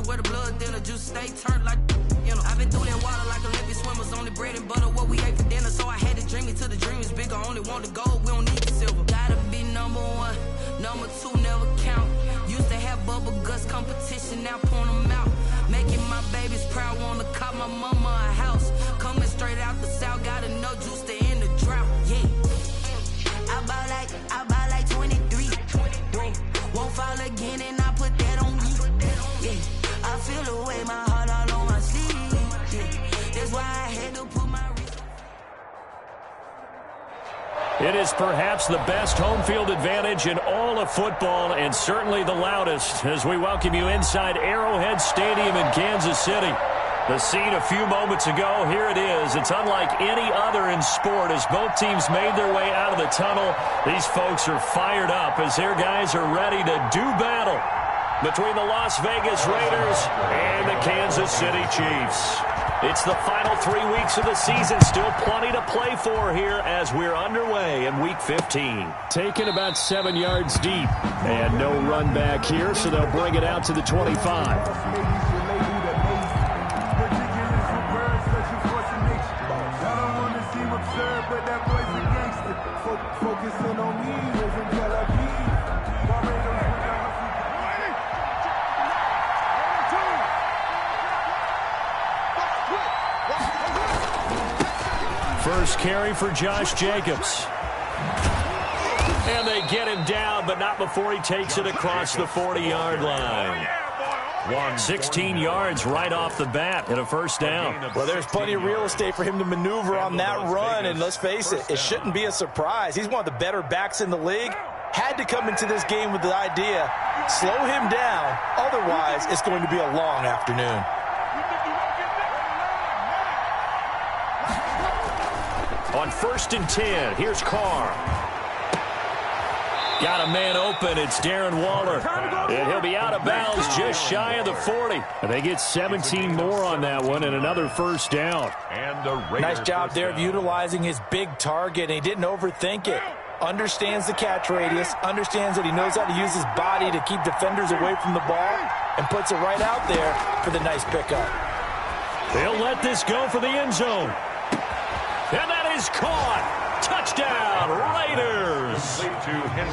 where the blood thinner, juice stay turned like, you know. I've been through that water like Olympic swimmers, only bread and butter, what we ate for dinner. So I had to dream it till the dream is bigger, only want the gold, we don't need the silver. Gotta be number one, number two never count. Used to have bubble guts competition, now point them out. Making my babies proud, wanna cop my mama a house. Coming straight out the south, gotta know juice to end the drought, yeah. I buy like 23. Won't fall again and I put that on me. Yeah, I feel the way, my heart all on my sleeve. Yeah, that's why I had to put my wrist. It is perhaps the best home field advantage in all of football, and certainly the loudest, as we welcome you inside Arrowhead Stadium in Kansas City. The scene a few moments ago, here it is. It's unlike any other in sport as both teams made their way out of the tunnel. These folks are fired up as their guys are ready to do battle between the Las Vegas Raiders and the Kansas City Chiefs. It's the final 3 weeks of the season. Still plenty to play for here as we're underway in Week 15. Taken about 7 yards deep. And no run back here, so they'll bring it out to the 25. But that boy's a gangster. Focusing on me isn't Tel Aviv. First carry for Josh Jacobs. And they get him down, but not before he takes it across the 40-yard line. 16 yards right off the bat and a first down. Well, there's plenty of real estate for him to maneuver on that run, and let's face it, it shouldn't be a surprise. He's one of the better backs in the league. Had to come into this game with the idea, slow him down, otherwise it's going to be a long afternoon. On 1st and 10, here's Carr. Got a man open. It's Darren Waller. And he'll be out of bounds just shy of the 40. And they get 17 more on that one and another first down. Nice job there of utilizing his big target, and he didn't overthink it. Understands the catch radius, understands that he knows how to use his body to keep defenders away from the ball, and puts it right out there for the nice pickup. They'll let this go for the end zone. And that is caught. Touchdown, Raiders.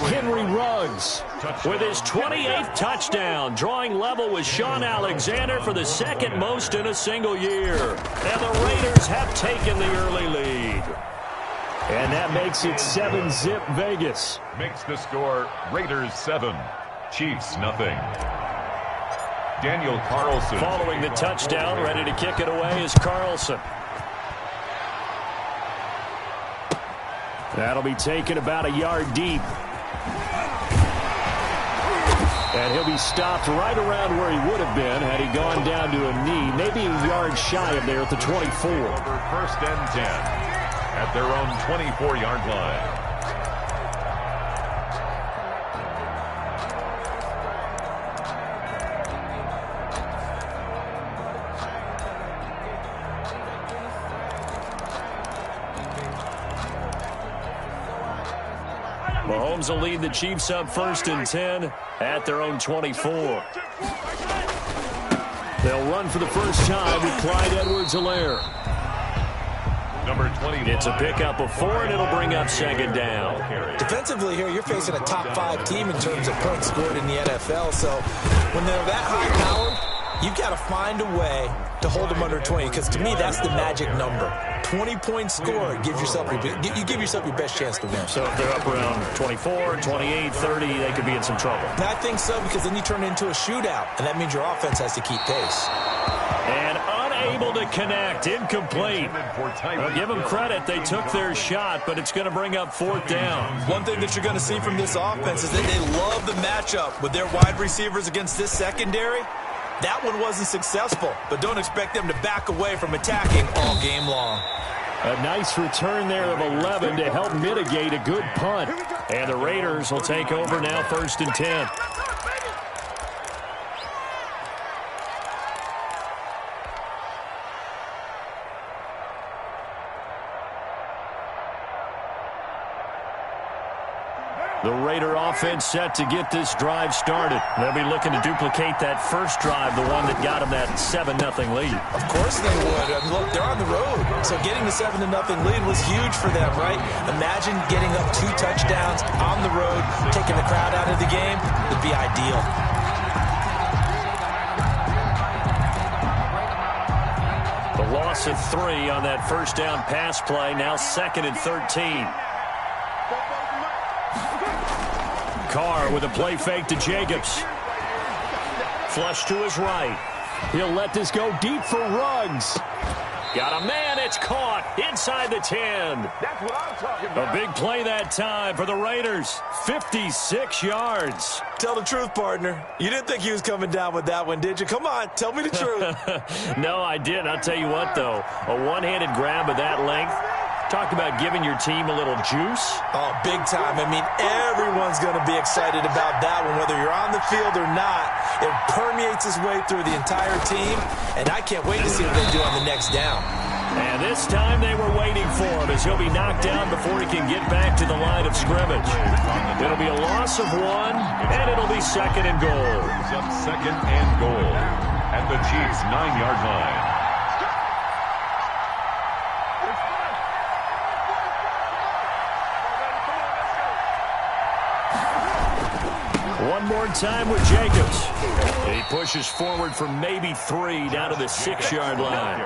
Henry Ruggs with his 28th touchdown, drawing level with Sean Alexander for the second most in a single year. And the Raiders have taken the early lead. And that makes it 7-zip Vegas. Makes the score Raiders 7, Chiefs nothing. Daniel Carlson. Following the touchdown, ready to kick it away is Carlson. That'll be taken about a yard deep. And he'll be stopped right around where he would have been had he gone down to a knee, maybe a yard shy of there at the 24. First and 10 at their own 24-yard line. Mahomes will lead the Chiefs up 1st and 10 at their own 24. They'll run for the first time with Clyde Edwards-Helaire. Number 20. It's a pickup of 4, and it'll bring up 2nd down. Defensively here, you're facing a top-5 team in terms of points scored in the NFL, so when they're that high-powered, you've got to find a way to hold them under 20, because to me, that's the magic number. 20-point score, you give yourself your best chance to win. So if they're up around 24, 28, 30, they could be in some trouble. And I think so, because then you turn it into a shootout, and that means your offense has to keep pace. And unable to connect, incomplete. Well, give them credit, they took their shot, but it's going to bring up 4th down. One thing that you're going to see from this offense is that they love the matchup with their wide receivers against this secondary. That one wasn't successful, but don't expect them to back away from attacking all game long. A nice return there of 11 to help mitigate a good punt. And the Raiders will take over now 1st and 10. The Raider offense set to get this drive started. They'll be looking to duplicate that first drive, the one that got them that 7-0 lead. Of course they would. Look, they're on the road, so getting the 7-0 lead was huge for them, right? Imagine getting up 2 touchdowns on the road, taking the crowd out of the game. It'd be ideal. The loss of 3 on that first down pass play, now 2nd and 13. Carr with a play fake to Jacobs. Flush to his right. He'll let this go deep for Ruggs. Got a man, it's caught inside the 10. That's what I'm talking about. A big play that time for the Raiders. 56 yards. Tell the truth, partner. You didn't think he was coming down with that one, did you? Come on, tell me the truth. No, I didn't. I'll tell you what, though. A one-handed grab of that length. Talk about giving your team a little juice. Oh, big time. I mean, everyone's going to be excited about that one, whether you're on the field or not. It permeates its way through the entire team, and I can't wait to see what they do on the next down. And this time they were waiting for him as he'll be knocked down before he can get back to the line of scrimmage. It'll be a loss of 1, and it'll be 2nd and goal. Brings up 2nd and goal at the Chiefs' 9-yard line. One more time with Jacobs. He pushes forward for maybe 3 down to the 6-yard line.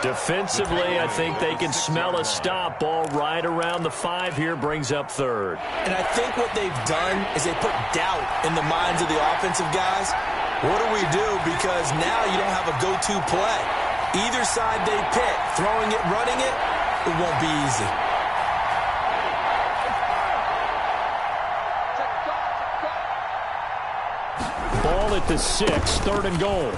Defensively, I think they can smell a stop. Ball right around the 5 here, brings up 3rd. And I think what they've done is they put doubt in the minds of the offensive guys. What do we do? Because now you don't have a go-to play. Either side they pick, throwing it, running it, it won't be easy. Ball at the 6, 3rd and goal.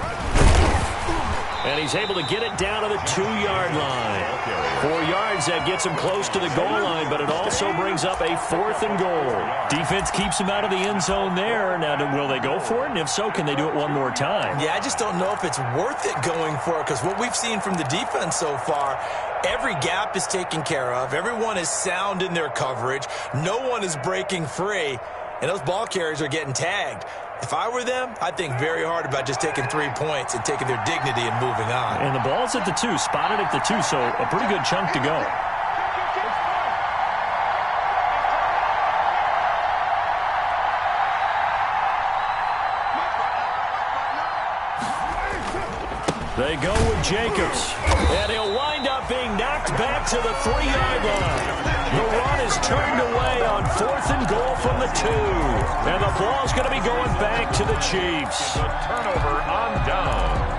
And he's able to get it down to the 2-yard line. 4 yards, that gets him close to the goal line, but it also brings up a 4th and goal. Defense keeps him out of the end zone there. Now, will they go for it? And if so, can they do it one more time? Yeah, I just don't know if it's worth it going for it, because what we've seen from the defense so far, every gap is taken care of. Everyone is sound in their coverage. No one is breaking free, and those ball carriers are getting tagged. If I were them, I'd think very hard about just taking 3 points and taking their dignity and moving on. And the ball's at the 2, spotted at the 2, so a pretty good chunk to go. They go with Jacobs, and he'll wind up being knocked back to the 3-yard line. The run is turned away on 4th and goal from the 2. And the ball's going to be going back to the Chiefs. The turnover on downs.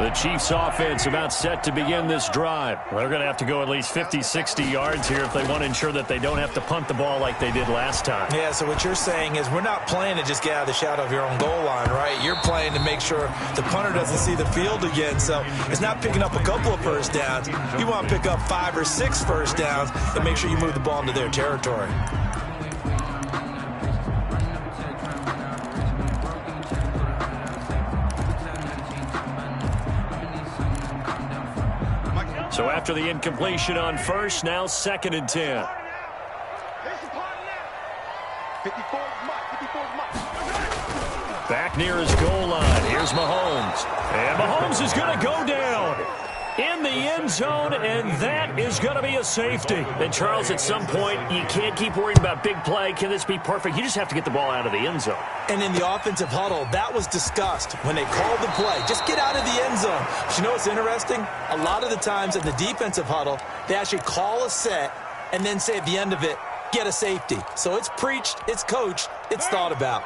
The Chiefs offense about set to begin this drive. They're going to have to go at least 50, 60 yards here if they want to ensure that they don't have to punt the ball like they did last time. Yeah, so what you're saying is we're not playing to just get out of the shadow of your own goal line, right? You're playing to make sure the punter doesn't see the field again. So it's not picking up a couple of first downs. You want to pick up 5 or 6 first downs and make sure you move the ball into their territory. So after the incompletion on first, now 2nd and 10. Back near his goal line. Here's Mahomes. And Mahomes is going to go down in the end zone, and that is going to be a safety. And, Charles, at some point, you can't keep worrying about big play. Can this be perfect? You just have to get the ball out of the end zone. And in the offensive huddle, that was discussed when they called the play. Just get out of the end zone. But you know what's interesting? A lot of the times in the defensive huddle, they actually call a set and then say at the end of it, get a safety. So it's preached, it's coached, it's thought about.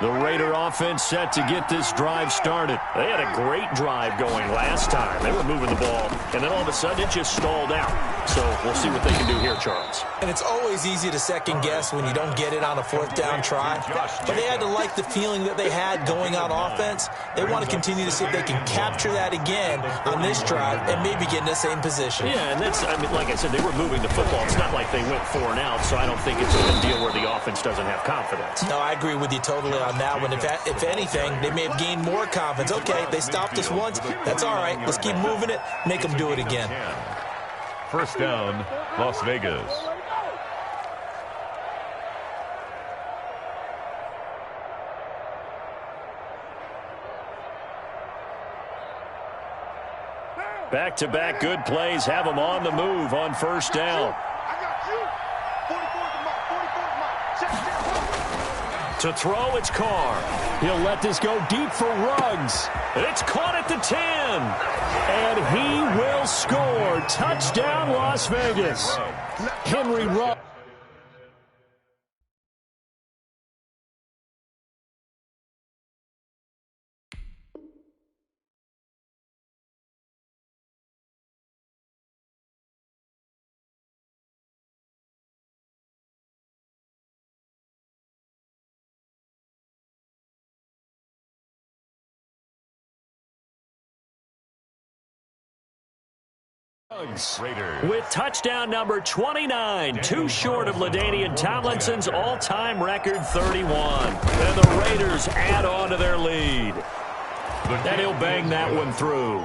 The Raider offense set to get this drive started. They had a great drive going last time. They were moving the ball, and then all of a sudden it just stalled out. So we'll see what they can do here, Charles. And it's always easy to second guess when you don't get it on a 4th down try. But they had to like the feeling that they had going on offense. They want to continue to see if they can capture that again on this drive and maybe get in the same position. Yeah, and that's, I mean, like I said, they were moving the football. It's not like they went 4 and out, so I don't think it's a deal where the offense doesn't have confidence. No, I agree with you totally on that one. If anything, they may have gained more confidence. Okay, they stopped us once. That's all right. Let's keep moving it. Make them do it again. First down, Las Vegas. Back-to-back good plays have them on the move on first down. To throw, it's Carr. He'll let this go deep for Ruggs. It's caught at the 10. And he will score. Touchdown, Las Vegas. Henry Ruggs. With touchdown number 29, too short of LaDainian Tomlinson's all-time record 31. And the Raiders add on to their lead. And he'll bang that one through.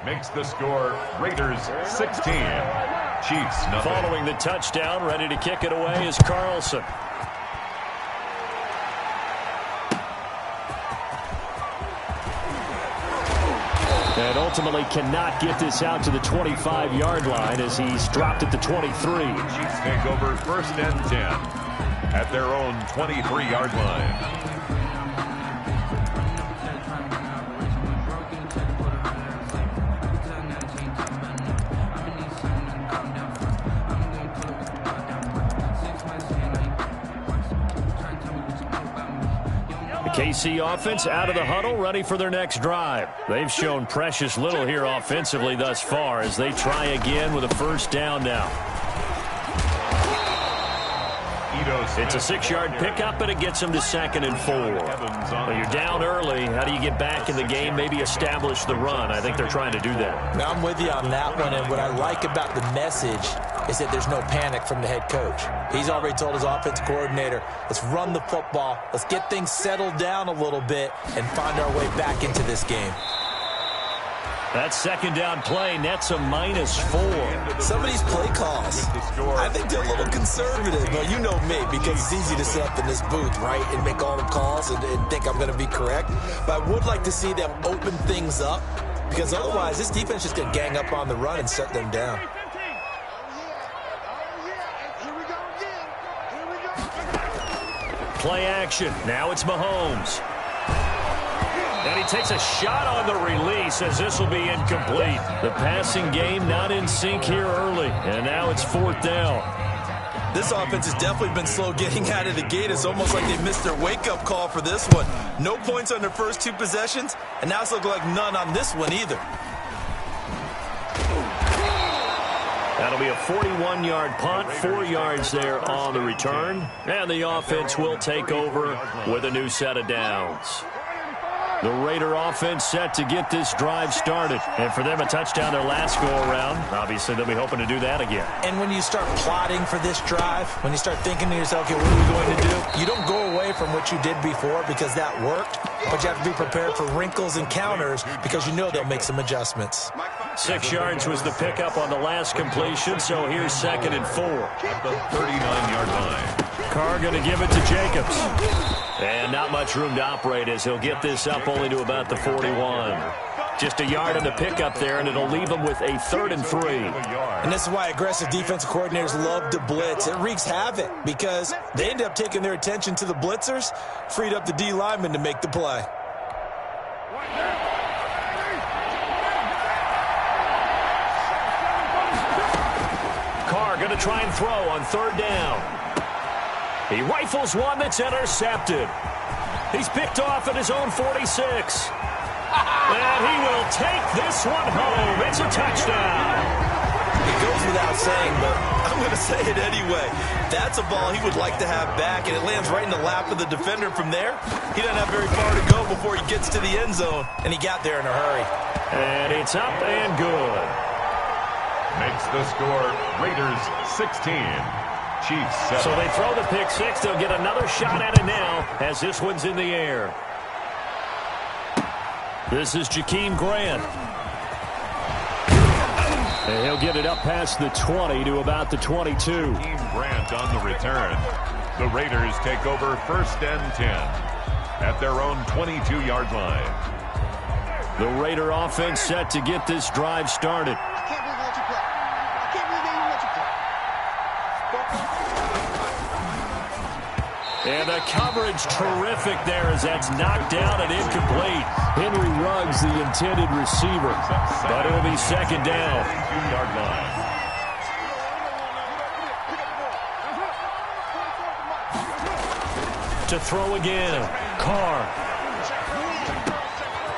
Makes the score Raiders 16, Chiefs nothing. Following the touchdown, ready to kick it away is Carlson. And ultimately cannot get this out to the 25-yard line as he's dropped at the 23. Chiefs take over first and 10 at their own 23-yard line. KC offense out of the huddle, ready for their next drive. They've shown precious little here offensively thus far as they try again with a first down now. It's a 6-yard pickup, and it gets them to 2nd and 4. Well, you're down early. How do you get back in the game, maybe establish the run? I think they're trying to do that. Now, I'm with you on that one, and what I like about the message is that there's no panic from the head coach. He's already told his offensive coordinator, let's run the football, let's get things settled down a little bit and find our way back into this game. That second down play nets a -4. Some of these play calls, I think they're a little conservative. Well, you know me, because it's easy to sit up in this booth, right, and make all the calls and think I'm going to be correct. But I would like to see them open things up, because otherwise this defense just going to gang up on the run and shut them down. Play action. Now it's Mahomes. And he takes a shot on the release as this will be incomplete. The passing game not in sync here early. And now it's 4th down. This offense has definitely been slow getting out of the gate. It's almost like they missed their wake-up call for this one. No points on their first 2 possessions, and now it's looking like none on this one either. That'll be a 41-yard punt, 4 yards there on the return. And the offense will take over with a new set of downs. The Raider offense set to get this drive started. And for them, a touchdown their last go-around. Obviously, they'll be hoping to do that again. And when you start plotting for this drive, when you start thinking to yourself, okay, what are we going to do? You don't go away from what you did before because that worked. But you have to be prepared for wrinkles and counters because you know they'll make some adjustments. 6 yards was the pickup on the last completion, so here's 2nd and 4. At the 39-yard line. Carr going to give it to Jacobs. And not much room to operate as he'll get this up only to about the 41. Just a yard on the pickup there, and it'll leave him with a 3rd and 3. And this is why aggressive defensive coordinators love to blitz. It wreaks havoc because they end up taking their attention to the blitzers, freed up the D lineman to make the play. Carr going to try and throw on 3rd down. He rifles one that's intercepted. He's picked off at his own 46. And he will take this one home. It's a touchdown. It goes without saying, but I'm going to say it anyway. That's a ball he would like to have back, and it lands right in the lap of the defender from there. He doesn't have very far to go before he gets to the end zone, and he got there in a hurry. And it's up and good. Makes the score Raiders 16. Chiefs 7. So they throw the pick 6. They'll get another shot at it now as this one's in the air. This is Jakeem Grant. And he'll get it up past the 20 to about the 22. Team Grant on the return. The Raiders take over 1st and 10 at their own 22-yard line. The Raider offense set to get this drive started. And the coverage terrific there as that's knocked down and incomplete. Henry Ruggs, the intended receiver. But it'll be 2nd down. 2-yard line. To throw again. Carr.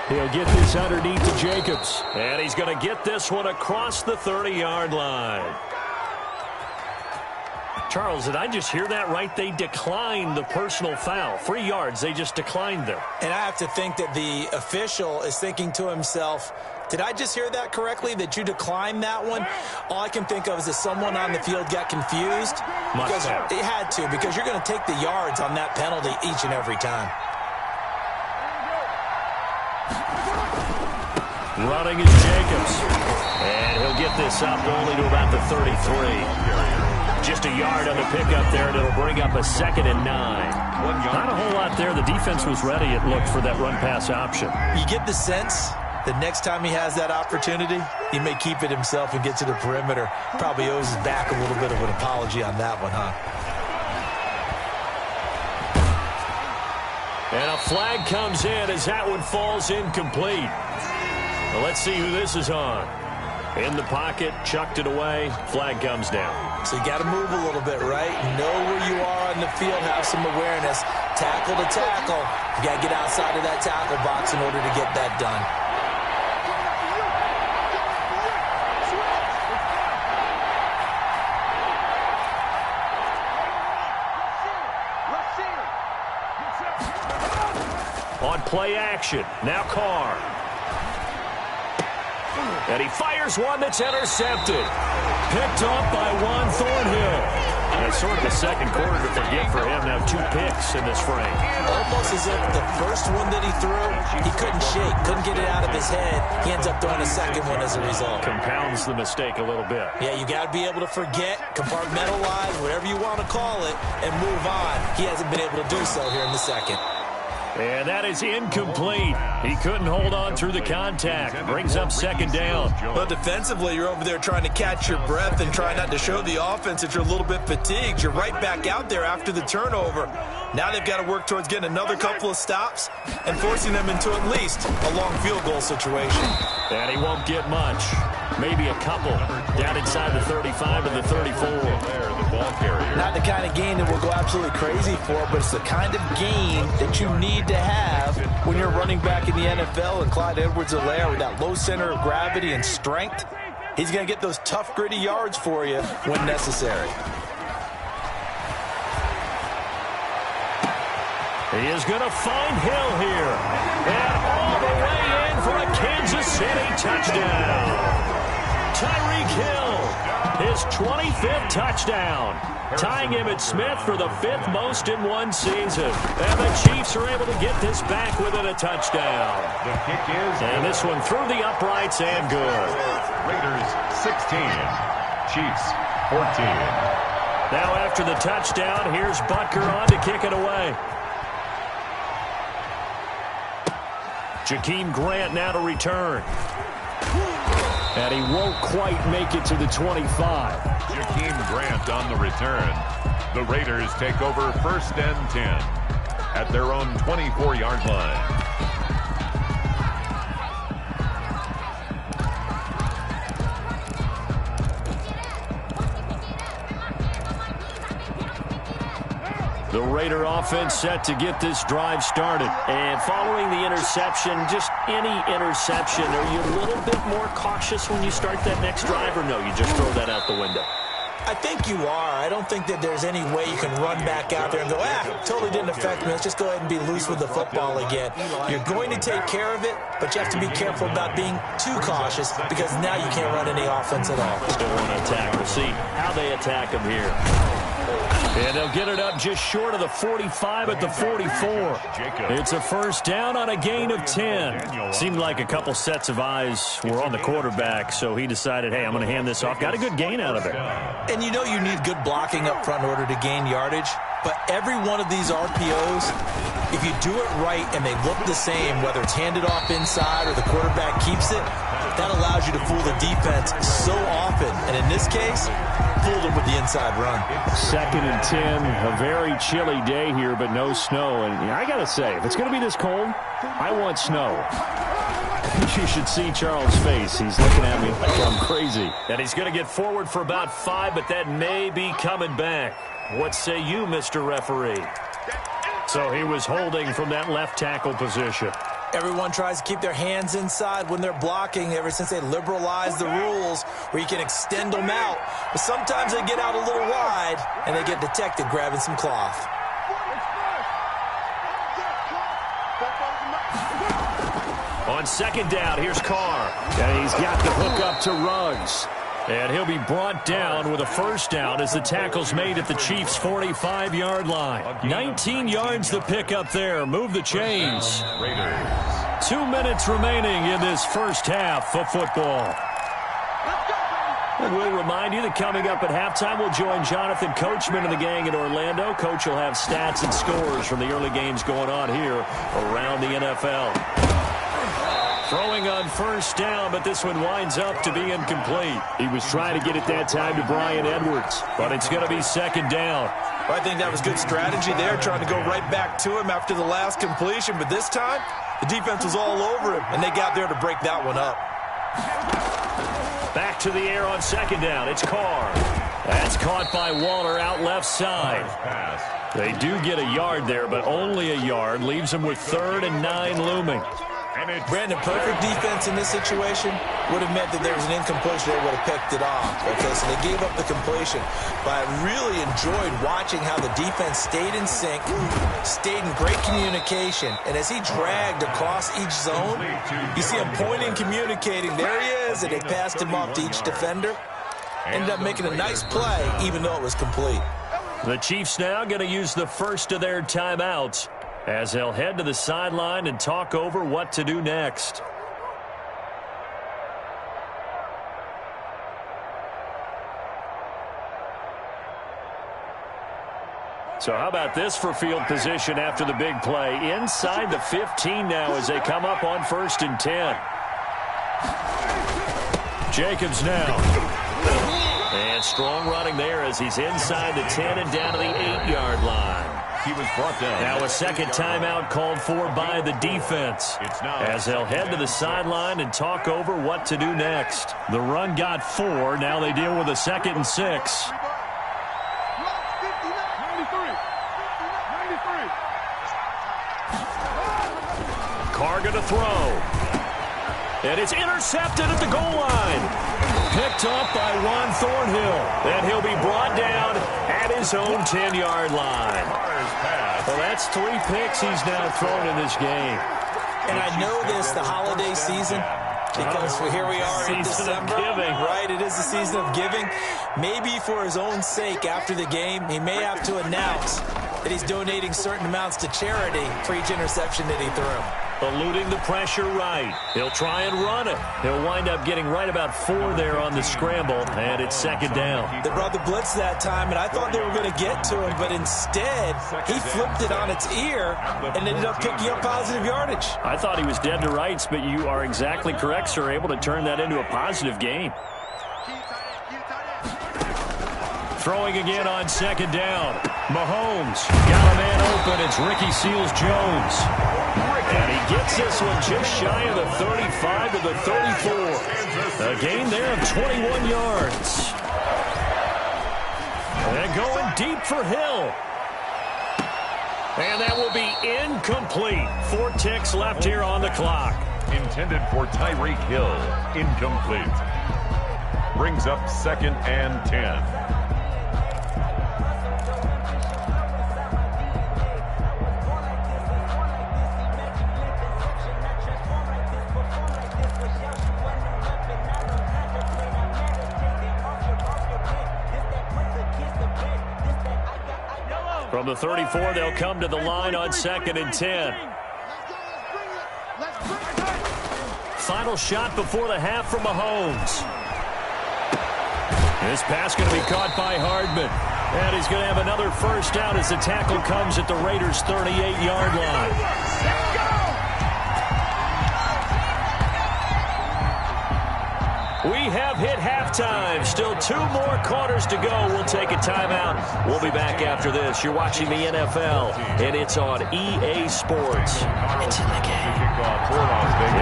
He'll get this underneath to Jacobs. And he's going to get this one across the 30-yard line. Charles, did I just hear that right? They declined the personal foul. 3 yards, they just declined them. And I have to think that the official is thinking to himself, did I just hear that correctly, that you declined that one? All I can think of is that someone on the field got confused. Must have. It had to, because you're going to take the yards on that penalty each and every time. Running is Jacobs. And he'll get this up only to about the 33. Just a yard on the pickup there, and it'll bring up a 2nd and 9. Not a whole lot there. The defense was ready, it looked, for that run-pass option. You get the sense that next time he has that opportunity, he may keep it himself and get to the perimeter. Probably owes his back a little bit of an apology on that one, huh? And a flag comes in as that one falls incomplete. Well, let's see who this is on. In the pocket, chucked it away, flag comes down. So you got to move a little bit, right? Know where you are on the field, have some awareness. Tackle to tackle. You got to get outside of that tackle box in order to get that done. On play action, now Carr. And he fires one that's intercepted. Picked off by Juan Thornhill. And it's sort of the second quarter to forget for him. Now 2 picks in this frame. Almost as if the first one that he threw, he couldn't shake, couldn't get it out of his head. He ends up throwing a second one as a result. Compounds the mistake a little bit. Yeah, you got to be able to forget, compartmentalize, whatever you want to call it, and move on. He hasn't been able to do so here in the second. And that is incomplete. He couldn't hold on through the contact. Brings up 2nd down. Well, defensively, you're over there trying to catch your breath and try not to show the offense that you're a little bit fatigued. You're right back out there after the turnover. Now they've got to work towards getting another couple of stops and forcing them into at least a long field goal situation. And he won't get much. Maybe a couple down inside the 35 and the 34. Not the kind of game that we'll go absolutely crazy for, but it's the kind of game that you need to have when you're running back in the NFL. And Clyde Edwards-Helaire, with that low center of gravity and strength, he's going to get those tough, gritty yards for you when necessary. He is going to find Hill here. And all the way in for a Kansas City touchdown. Tyreek Hill, his 25th touchdown, tying Emmitt Smith for the 5th most in one season. And the Chiefs are able to get this back within a touchdown. The kick is... And this one through the uprights and good. Raiders 16, Chiefs 14. Now after the touchdown, here's Butker on to kick it away. Jakeem Grant now to return. And he won't quite make it to the 25. Jakeem Grant on the return. The Raiders take over 1st and 10 at their own 24-yard line. The Raider offense set to get this drive started. And following the interception, just any interception, are you a little bit more cautious when you start that next drive, or no, you just throw that out the window? I think you are. I don't think that there's any way you can run back out there and go, totally didn't affect me. Let's just go ahead and be loose with the football again. You're going to take care of it, but you have to be careful about being too cautious because now you can't run any offense at all. Still want to attack. We'll see how they attack him here. And they'll get it up just short of the 45 at the 44. It's a first down on a gain of 10. Seemed like a couple sets of eyes were on the quarterback, so he decided, hey, I'm going to hand this off. Got a good gain out of it. And you know you need good blocking up front in order to gain yardage. But every one of these RPOs, if you do it right and they look the same, whether it's handed off inside or the quarterback keeps it, that allows you to fool the defense so often. And in this case, fooled them with the inside run. 2nd and 10, a very chilly day here, but no snow. And I got to say, if it's going to be this cold, I want snow. You should see Charles' face. He's looking at me like I'm crazy. And he's going to get forward for about 5, but that may be coming back. What say you, Mr. Referee? So he was holding from that left tackle position. Everyone tries to keep their hands inside when they're blocking ever since they liberalized the rules where you can extend them out. But sometimes they get out a little wide and they get detected grabbing some cloth. On 2nd down, here's Carr. And he's got the hook up to Ruggs. And he'll be brought down with a first down as the tackle's made at the Chiefs' 45-yard line. 19 yards to pick up there. Move the chains. 2 minutes remaining in this first half of football. And we'll remind you that coming up at halftime, we'll join Jonathan Coachman and the gang in Orlando. Coach will have stats and scores from the early games going on here around the NFL. Throwing on first down, but this one winds up to be incomplete. He was trying to get it that time to Brian Edwards, but it's going to be 2nd down. Well, I think that was good strategy there, trying to go right back to him after the last completion. But this time, the defense was all over him, and they got there to break that one up. Back to the air on 2nd down. It's Carr. That's caught by Waller out left side. They do get a yard there, but only a yard. Leaves them with 3rd and 9 looming. Brandon, perfect defense in this situation would have meant that there was an incompletion. They would have picked it off. Okay, so they gave up the completion. But I really enjoyed watching how the defense stayed in sync, stayed in great communication. And as he dragged across each zone, you see him pointing, communicating. There he is, and they passed him off to each defender. Ended up making a nice play, even though it was complete. The Chiefs now going to use the first of their timeouts as they'll head to the sideline and talk over what to do next. So how about this for field position after the big play? Inside the 15 now as they come up on 1st and 10. Jacobs now. And strong running there as he's inside the 10 and down to the 8-yard line. He was brought down. Now a second timeout called for by the defense as they'll head to the sideline and talk over what to do next. The run got 4. Now they deal with a 2nd and 6. Carr going to throw. And it's intercepted at the goal line. Picked up by Juan Thornhill. And he'll be brought down at his own 10-yard line. Well, that's 3 picks he's now thrown in this game. And I know this, the holiday season, because here we are in December. Right, it is the season of giving. Maybe for his own sake after the game, he may have to announce that he's donating certain amounts to charity for each interception that he threw. Eluding the pressure right. He'll try and run it. He'll wind up getting right about 4 there on the scramble, and it's 2nd down. They brought the blitz that time, and I thought they were going to get to him, but instead, he flipped it on its ear and ended up picking up positive yardage. I thought he was dead to rights, but you are exactly correct, sir, able to turn that into a positive gain. Throwing again on 2nd down. Mahomes got a man open. It's Ricky Seals-Jones. And he gets this one just shy of the 35 to the 34. A gain there of 21 yards. And going deep for Hill. And that will be incomplete. 4 ticks left here on the clock. Intended for Tyreek Hill. Incomplete. Brings up 2nd and 10. From the 34, they'll come to the line on 2nd and 10. Final shot before the half from Mahomes. This pass going to be caught by Hardman. And he's going to have another first down as the tackle comes at the Raiders' 38-yard line. We have hit halftime. Still 2 more quarters to go. We'll take a timeout. We'll be back after this. You're watching the NFL, and it's on EA Sports. It's in the game.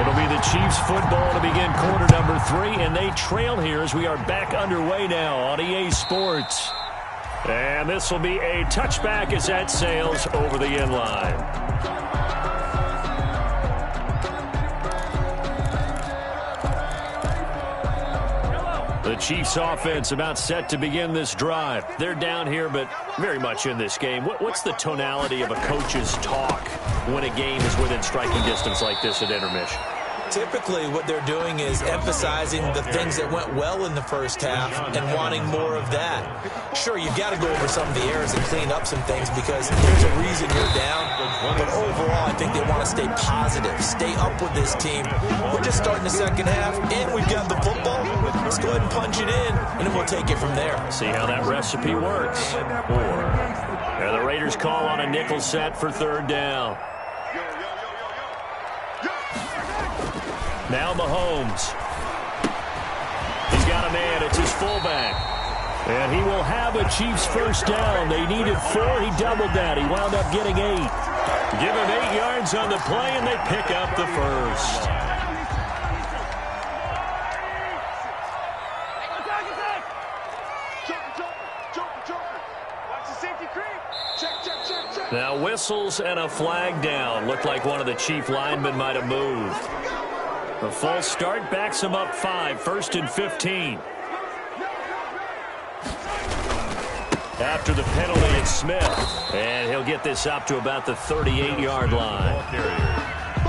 It'll be the Chiefs football to begin quarter number 3, and they trail here as we are back underway now on EA Sports. And this will be a touchback as that sails over the end line. The Chiefs offense about set to begin this drive. They're down here, but very much in this game. What's the tonality of a coach's talk when a game is within striking distance like this at intermission? Typically, what they're doing is emphasizing the things that went well in the first half and wanting more of that. Sure, you've got to go over some of the errors and clean up some things because there's a reason you're down. But overall, I think they want to stay positive, stay up with this team. We're just starting the second half, and we've got the football. Let's go ahead and punch it in, and then we'll take it from there. See how that recipe works. And the Raiders call on a nickel set for 3rd down. Now Mahomes. He's got a man. It's his fullback. And he will have a Chiefs first down. They needed 4. He doubled that. He wound up getting 8. Give him 8 yards on the play, and they pick up the first. Now whistles and a flag down. Looked like one of the Chief linemen might have moved. The false start backs him up 5. 1st and 15. After the penalty, it's Smith. And he'll get this up to about the 38-yard line.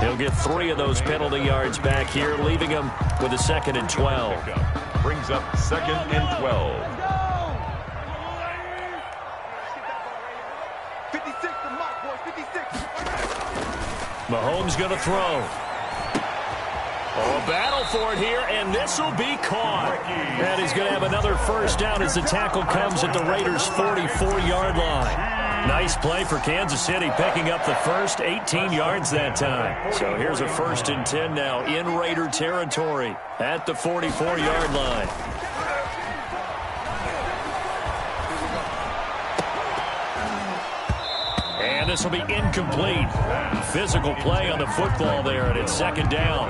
He'll get 3 of those penalty yards back here, leaving him with a 2nd and 12. Brings up 2nd and 12. Mahomes going to throw. Oh, a battle for it here, and this will be caught. And he's going to have another first down as the tackle comes at the Raiders' 44-yard line. Nice play for Kansas City, picking up the first, 18 yards that time. So here's a 1st and 10 now in Raider territory at the 44-yard line. And this will be incomplete. Physical play on the football there, and it's 2nd down.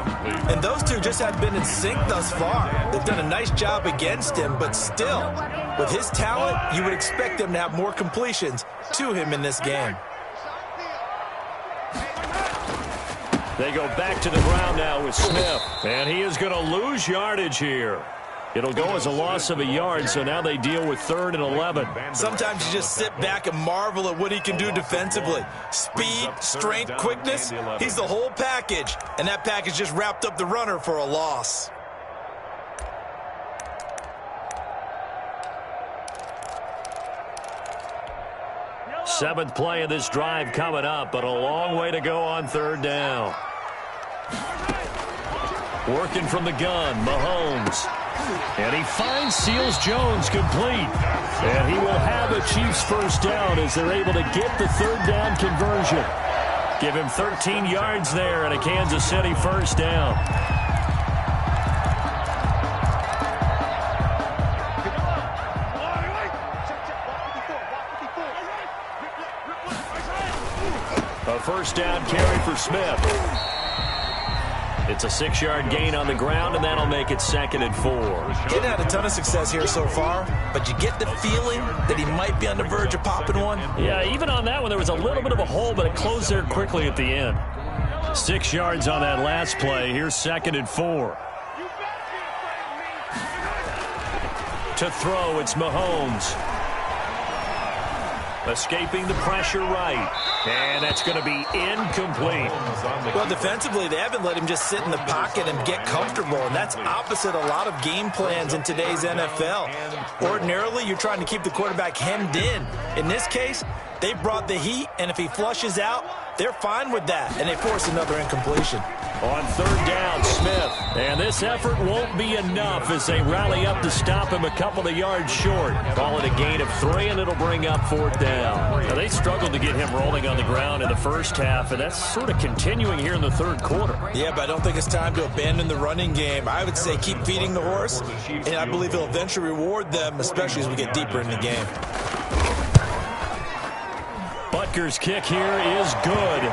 And those two just have been in sync thus far. They've done a nice job against him, but still, with his talent, you would expect them to have more completions to him in this game. They go back to the ground now with Smith, and he is going to lose yardage here. It'll go as a loss of a yard, so now they deal with 3rd and 11. Sometimes you just sit back and marvel at what he can do defensively. Speed, strength, quickness, he's the whole package. And that package just wrapped up the runner for a loss. Seventh play of this drive coming up, but a long way to go on 3rd down. Working from the gun, Mahomes. And he finds Seals Jones complete. And he will have a Chiefs first down as they're able to get the 3rd down conversion. Give him 13 yards there and a Kansas City first down. A first down carry for Smith. It's a 6-yard gain on the ground, and that'll make it 2nd and 4. Getting had a ton of success here so far, but you get the feeling that he might be on the verge of popping one. Yeah, even on that one, there was a little bit of a hole, but it closed there quickly at the end. 6 yards on that last play. Here's 2nd and 4. To throw, it's Mahomes. Escaping the pressure right. And that's going to be incomplete. Well, defensively, they haven't let him just sit in the pocket and get comfortable, and that's opposite a lot of game plans in today's NFL. Ordinarily, you're trying to keep the quarterback hemmed in. In this case, they brought the heat, and if he flushes out, they're fine with that, and they force another incompletion. On third down, Smith. And this effort won't be enough as they rally up to stop him a couple of yards short. Call it a gain of 3, and it'll bring up fourth down. Now, they struggled to get him rolling on the ground in the first half, and that's sort of continuing here in the third quarter. Yeah, but I don't think it's time to abandon the running game. I would say keep feeding the horse, and I believe he'll eventually reward them, especially as we get deeper in the game. Butker's kick here is good.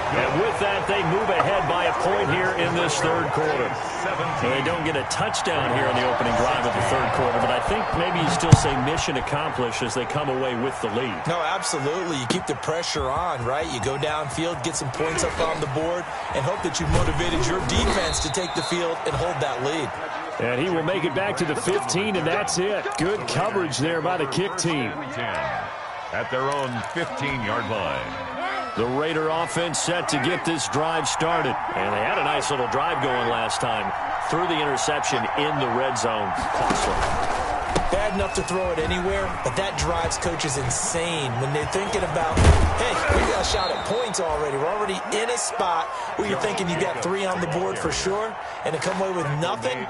And with that, they move ahead by a point here in this third quarter. And they don't get a touchdown here in the opening drive of the third quarter, but I think maybe you still say mission accomplished as they come away with the lead. No, absolutely. You keep the pressure on, right? You go downfield, get some points up on the board, and hope that you've motivated your defense to take the field and hold that lead. And he will make it back to the 15, and that's it. Good coverage there by the kick team. At their own 15-yard line. The Raider offense set to get this drive started. And they had a nice little drive going last time. Threw the interception in the red zone. Costly. Bad enough to throw it anywhere, but that drives coaches insane when they're thinking about, hey, we got a shot at points already. We're already in a spot where you're thinking you got 3 on the board for sure, and to come away with nothing,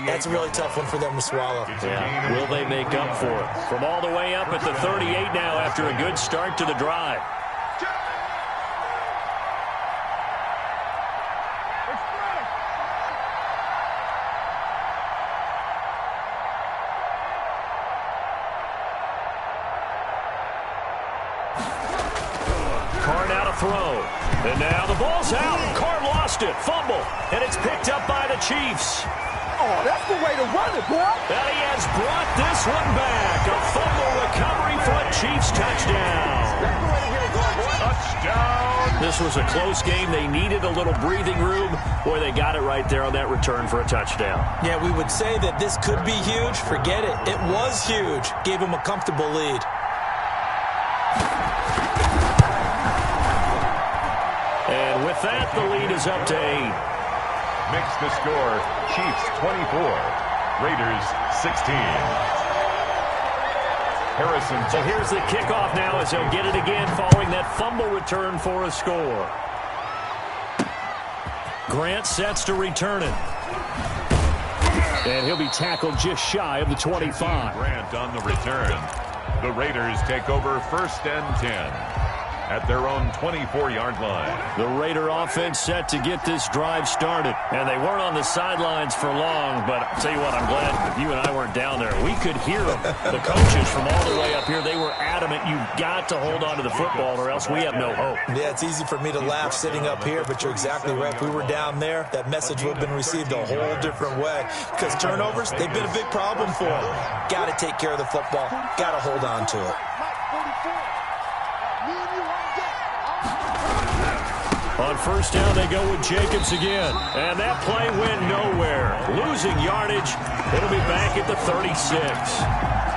that's a really tough one for them to swallow. Yeah. Will they make up for it? From all the way up at the 38 now after a good start to the drive. Throw. And now the ball's out. Carr lost it. Fumble. And it's picked up by the Chiefs. Oh, that's the way to run it, boy. And he has brought this one back. A fumble recovery for a Chiefs touchdown. Touchdown. This was a close game. They needed a little breathing room. Boy, they got it right there on that return for a touchdown. Yeah, we would say that this could be huge. Forget it. It was huge. Gave him a comfortable lead. And with that, the lead is up to 8. Makes the score Chiefs 24, Raiders 16. Harrison. So here's the kickoff now as they'll get it again following that fumble return for a score. Grant sets to return it. And he'll be tackled just shy of the 25. Grant on the return. The Raiders take over first and 10. At their own 24-yard line. The Raider offense set to get this drive started. And they weren't on the sidelines for long, but I'll tell you what, I'm glad that you and I weren't down there. We could hear them. The coaches from all the way up here, they were adamant, you've got to hold on to the football or else we have no hope. Yeah, it's easy for me to laugh sitting up here, but you're exactly right. If we were down there, that message would have been received a whole different way. Because turnovers, they've been a big problem for them. Got to take care of the football. Got to hold on to it. On first down, they go with Jacobs again. And that play went nowhere. Losing yardage. It'll be back at the 36.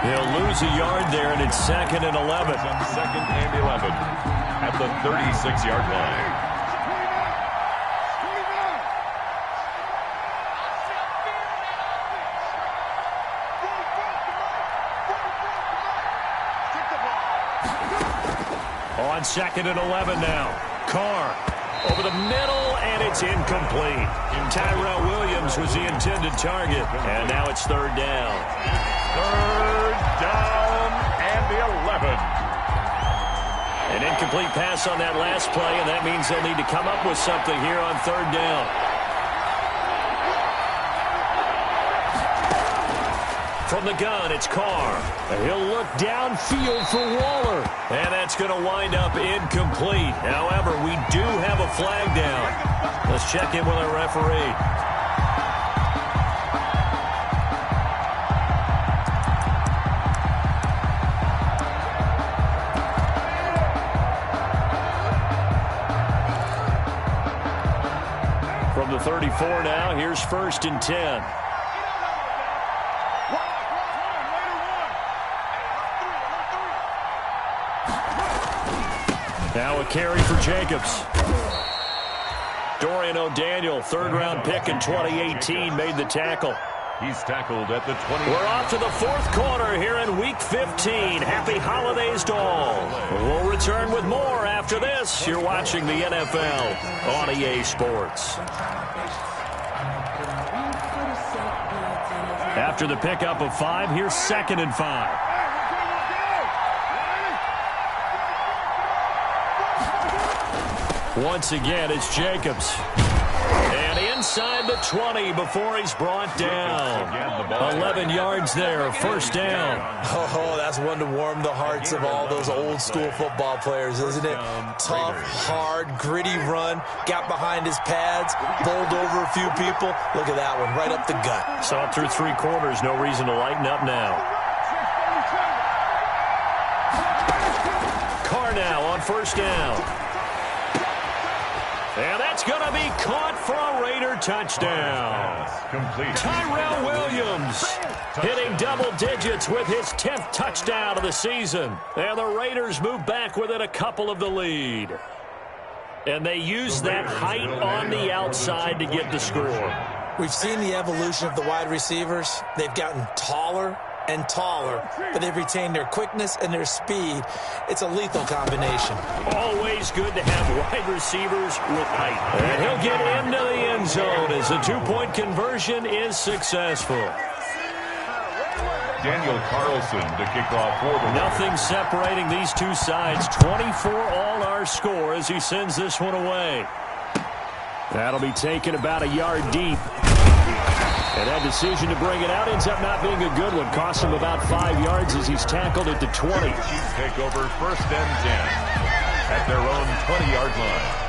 They'll lose a yard there, and it's 2nd and 11. Second and 11 at the 36-yard line. On 2nd and 11 now. Carr. Over the middle, and it's incomplete. Tyrell Williams was the intended target, and now it's 3rd down. 3rd down and the 11. An incomplete pass on that last play, and that means they'll need to come up with something here on 3rd down. From the gun, it's Carr. And he'll look downfield for Waller. And that's going to wind up incomplete. However, we do have a flag down. Let's check in with our referee. From the 34 now, here's 1st and 10. Now a carry for Jacobs. Dorian O'Daniel, third-round pick in 2018, made the tackle. He's tackled at the 20. We're off to the fourth quarter here in Week 15. Happy holidays to all. We'll return with more after this. You're watching the NFL on EA Sports. After the pickup of 5, here's 2nd and 5. Once again, it's Jacobs. And inside the 20 before he's brought down. 11 yards there, first down. Oh, that's one to warm the hearts of all those old school football players, isn't it? Tough, hard, gritty run. Got behind his pads, bowled over a few people. Look at that one, right up the gut. Saw it through 3 quarters, no reason to lighten up now. Carr now on first down. And that's going to be caught for a Raider touchdown. Complete. Tyrell Williams hitting double digits with his 10th touchdown of the season. And the Raiders move back within a couple of the lead. And they use that height on the outside to get the score. We've seen the evolution of the wide receivers. They've gotten taller and taller, but they've retained their quickness and their speed. It's a lethal combination. Always good to have wide receivers with height. And he'll get into the end zone as the 2-point conversion is successful. Daniel Carlson to kick off for the Nothing separating these two sides. 24 all our score as he sends this one away. That'll be taken about a yard deep. And that decision to bring it out ends up not being a good one. Cost him about 5 yards as he's tackled at the 20. Chiefs take over 1st and 10 at their own 20-yard line.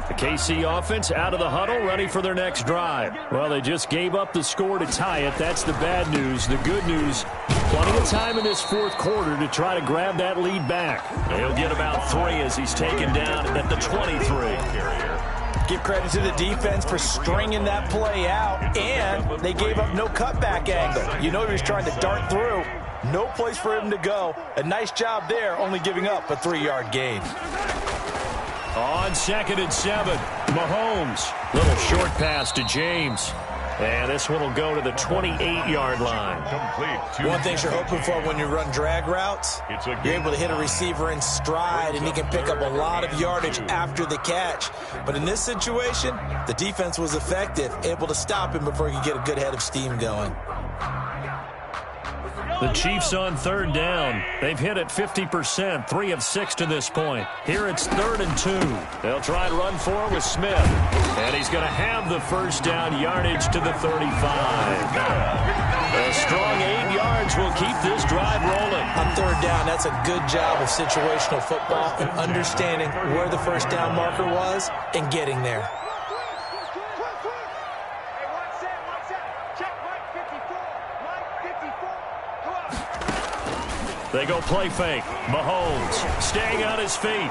The KC offense out of the huddle, ready for their next drive. Well, they just gave up the score to tie it. That's the bad news. The good news, plenty of time in this fourth quarter to try to grab that lead back. He'll get about 3 as he's taken down at the 23. Give credit to the defense for stringing that play out, and they gave up no cutback angle. You know he was trying to dart through. No place for him to go. A nice job there, only giving up a 3-yard gain. On 2nd and 7, Mahomes. Little short pass to James. And this one will go to the 28-yard line. Complete. One thing you're hoping for when you run drag routes, you're able to hit a receiver in stride, and he can pick up a lot of yardage after the catch. But in this situation, the defense was effective, able to stop him before he could get a good head of steam going. The Chiefs on 3rd down. They've hit it 50%, 3 of 6 to this point. Here it's 3rd and 2. They'll try and run for it with Smith. And he's going to have the first down, yardage to the 35. A strong 8 yards will keep this drive rolling. On 3rd down, that's a good job of situational football and understanding where the first down marker was and getting there. They go play fake. Mahomes staying on his feet.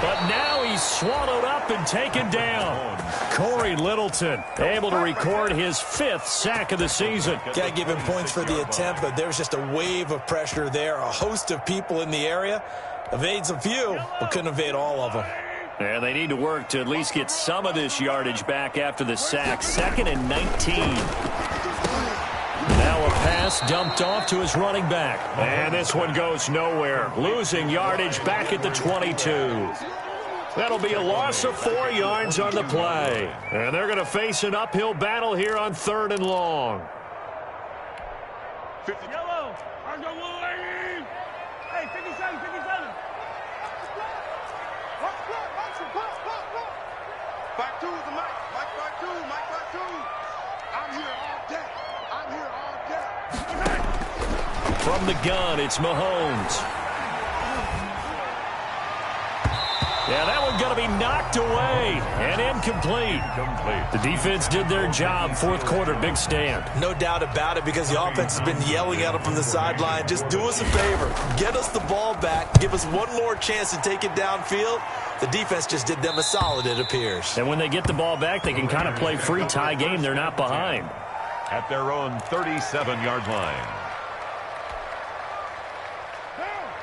But now he's swallowed up and taken down. Corey Littleton able to record his 5th sack of the season. Got to give him points for the attempt, but there's just a wave of pressure there. A host of people in the area. Evades a few, but couldn't evade all of them. And they need to work to at least get some of this yardage back after the sack. 2nd and 19. Now a pass dumped off to his running back. And this one goes nowhere. Losing yardage back at the 22. That'll be a loss of 4 yards on the play. And they're going to face an uphill battle here on 3rd and long. Yellow. Hey, 57, 57. Back two is the mic. Mike back two. Mike back two. I'm here all day. I'm here all day. From the gun, it's Mahomes. Yeah, that one's going to be knocked away and incomplete. The defense did their job. Fourth quarter, big stand. No doubt about it, because the offense has been yelling at them from the sideline. Just do us a favor. Get us the ball back. Give us one more chance to take it downfield. The defense just did them a solid, it appears. And when they get the ball back, they can kind of play free tie game. They're not behind. at their own 37-yard line.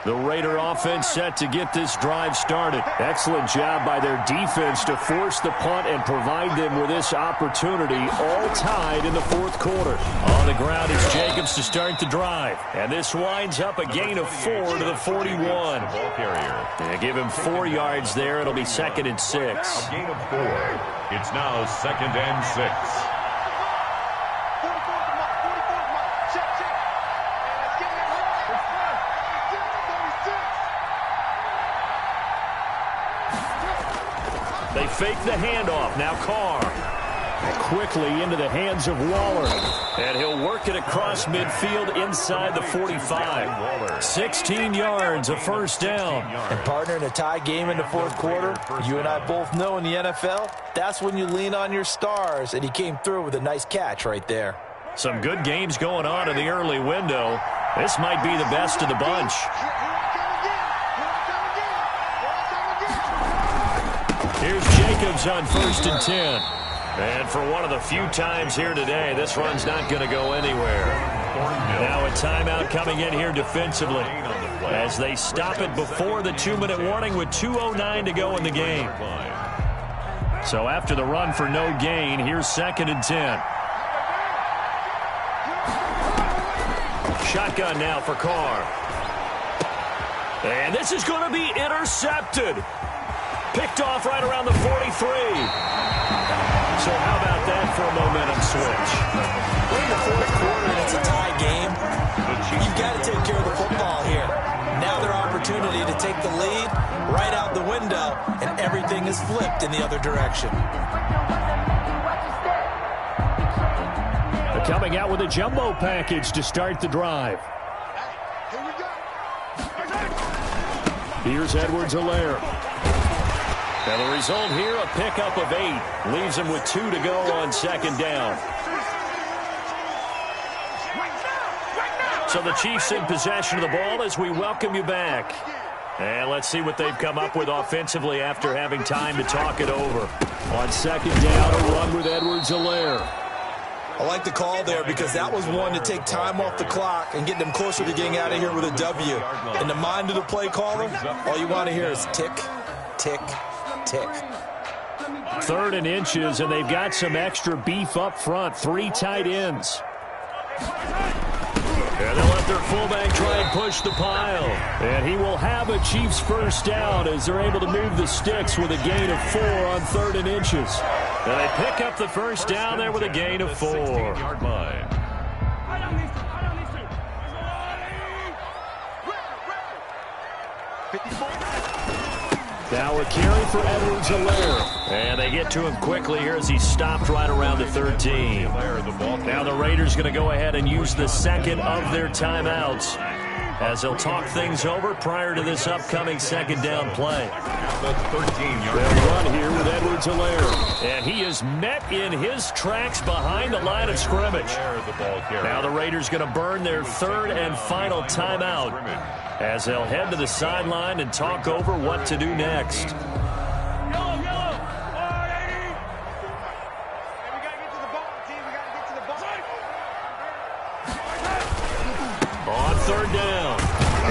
The Raider offense set to get this drive started. Excellent job by their defense to force the punt and provide them with this opportunity, all tied in the fourth quarter. On the ground is Jacobs to start the drive. And this winds up a gain of 4 to the 41. Ball carrier. Yeah, give him 4 yards there. It'll be 2nd and 6. A gain of 4. It's now 2nd and 6. They fake the handoff. Now Carr. Quickly into the hands of Waller. And he'll work it across midfield inside the 45. 16 yards, a first down. And partner, in a tie game in the fourth quarter, you and I both know in the NFL, that's when you lean on your stars, and he came through with a nice catch right there. Some good games going on in the early window. This might be the best of the bunch. Here's Jacobs on 1st and 10. And for one of the few times here today, this run's not going to go anywhere. Now a timeout coming in here defensively as they stop it before the 2-minute warning with 2:09 to go in the game. So after the run for no gain, here's 2nd and 10. Shotgun now for Carr. And this is going to be intercepted. Picked off right around the 43. So how about that for a momentum switch? We're in the fourth quarter and it's a tie game. You've got to take care of the football here. Now their opportunity to take the lead right out the window, and everything is flipped in the other direction. They're coming out with a jumbo package to start the drive. Here's Edwards-Helaire. Now the result here, a pickup of 8. Leaves him with 2 to go on 2nd down. So the Chiefs in possession of the ball as we welcome you back. And let's see what they've come up with offensively after having time to talk it over. On 2nd down, a run with Edwards-Helaire. I like the call there because that was one to take time off the clock and get them closer to getting out of here with a W. In the mind of the play caller, all you want to hear is tick, tick, tick. 3rd and inches, and they've got some extra beef up front. 3 tight ends. And they'll let their fullback try and push the pile. And he will have a Chiefs first down as they're able to move the sticks with a gain of 4 on 3rd and inches. And they pick up the first down there with a gain of 4. 16-yard line. Now a carry for Edwards-Helaire. And they get to him quickly here as he stopped right around the 13. Now the Raiders going to go ahead and use the 2nd of their timeouts as they'll talk things over prior to this upcoming 2nd down play. The 13-yard They'll run here with Edwards-Helaire. And he is met in his tracks behind the line of scrimmage. Now the Raiders going to burn their 3rd and final timeout as they'll head to the sideline and talk over what to do next. On 3rd down,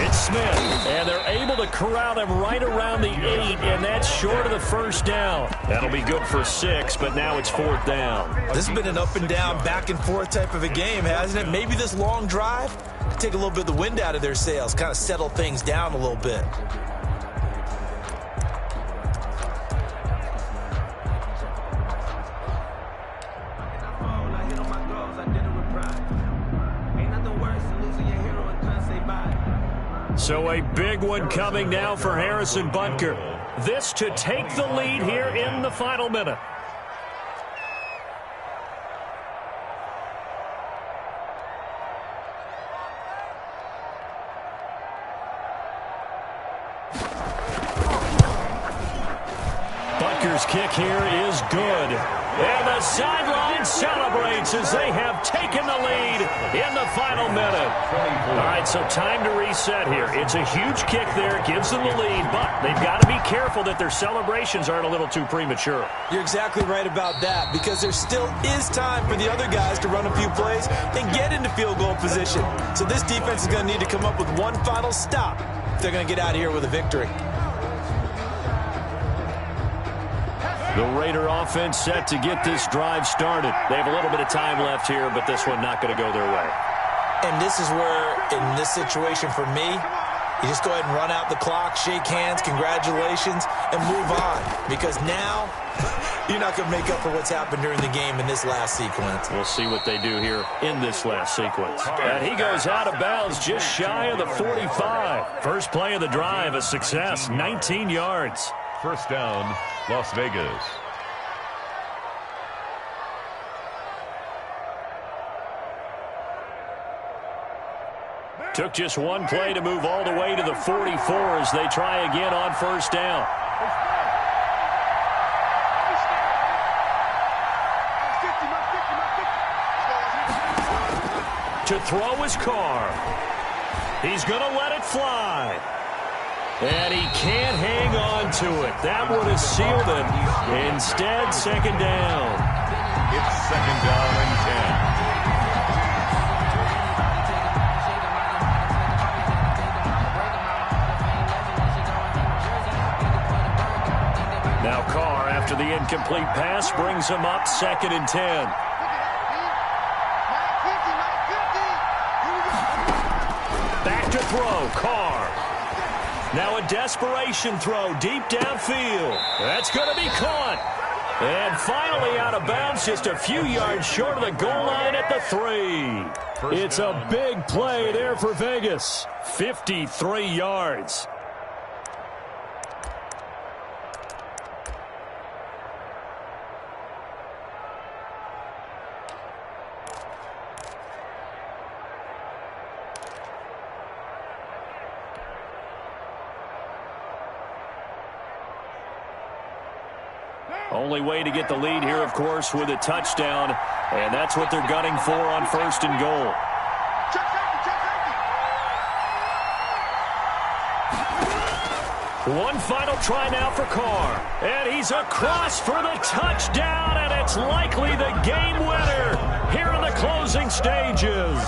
it's Smith, and they're able to corral him right around the 8, and that's short of the first down. That'll be good for 6, but now it's 4th down. This has been an up and down, back and forth type of a game, hasn't it? Maybe this long drive could take a little bit of the wind out of their sails, kind of settle things down a little bit. So a big one coming now for Harrison Butker. This to take the lead here in the final minute. Butker's kick here is good. And the sideline celebrates as they have taken the lead in the final minute. All right, so time to reset here. It's a huge kick there. Gives them the lead, but they've got to be careful that their celebrations aren't a little too premature. You're exactly right about that, because there still is time for the other guys to run a few plays and get into field goal position. So this defense is going to need to come up with one final stop if they're going to get out of here with a victory. The Raider offense set to get this drive started. They have a little bit of time left here, but this one not going to go their way. And this is where, in this situation for me, you just go ahead and run out the clock, shake hands, congratulations, and move on. Because now, you're not going to make up for what's happened during the game in this last sequence. We'll see what they do here in this last sequence. And he goes out of bounds just shy of the 45. First play of the drive, a success, 19 yards. First down, Las Vegas. Took just one play to move all the way to the 44 as they try again on first down. To throw his car. He's going to let it fly. And he can't hang on to it. That would have sealed it. Instead, second down. It's second down and 10. Now Carr, after the incomplete pass, brings him up second and 10. Back to throw, Carr. Now a desperation throw deep downfield. That's going to be caught. And finally out of bounds, just a few yards short of the goal line at the 3. It's a big play there for Vegas. 53 yards. Only way to get the lead here, of course, with a touchdown, and that's what they're gunning for on first and goal. One final try now for Carr, and he's across for the touchdown, and it's likely the game winner here in the closing stages.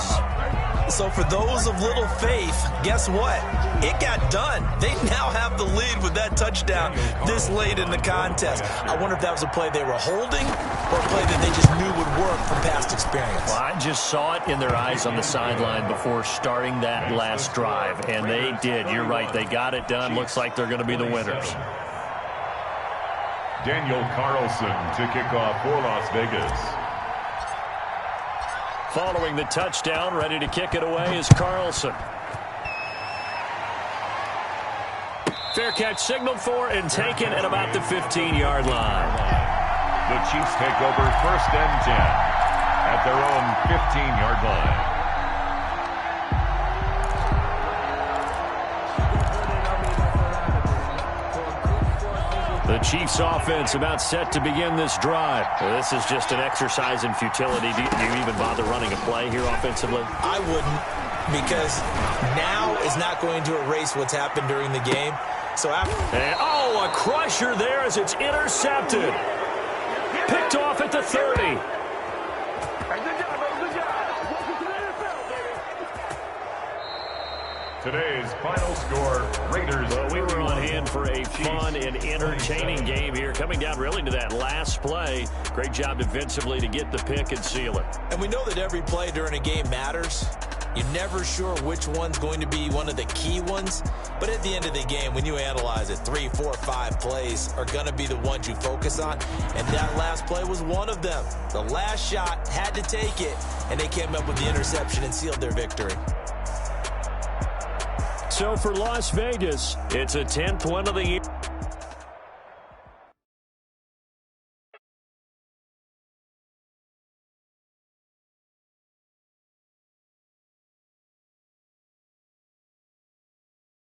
So for those of little faith, guess what? It got done. They now have the lead with that touchdown this late in the contest. I wonder if that was a play they were holding or a play that they just knew would work from past experience. Well, I just saw it in their eyes on the sideline before starting that last drive, and they did. You're right. They got it done. Looks like they're going to be the winners. Daniel Carlson to kick off for Las Vegas. Following the touchdown, ready to kick it away is Carlson. Fair catch signaled for and taken at about the 15-yard line. The Chiefs take over first and 10 at their own 15-yard line. The Chiefs offense about set to begin this drive. This is just an exercise in futility. Do you even bother running a play here offensively? I wouldn't, because now is not going to erase what's happened during the game. So after a crusher there as it's intercepted. Picked off at the 30. Today's final score, Raiders. Well, we were on hand for a fun and entertaining game here. Coming down really to that last play. Great job defensively to get the pick and seal it. And we know that every play during a game matters. You're never sure which one's going to be one of the key ones. But at the end of the game, when you analyze it, 3, 4, 5 plays are going to be the ones you focus on. And that last play was one of them. The last shot had to take it, and they came up with the interception and sealed their victory. So for Las Vegas, it's a 10th win of the year.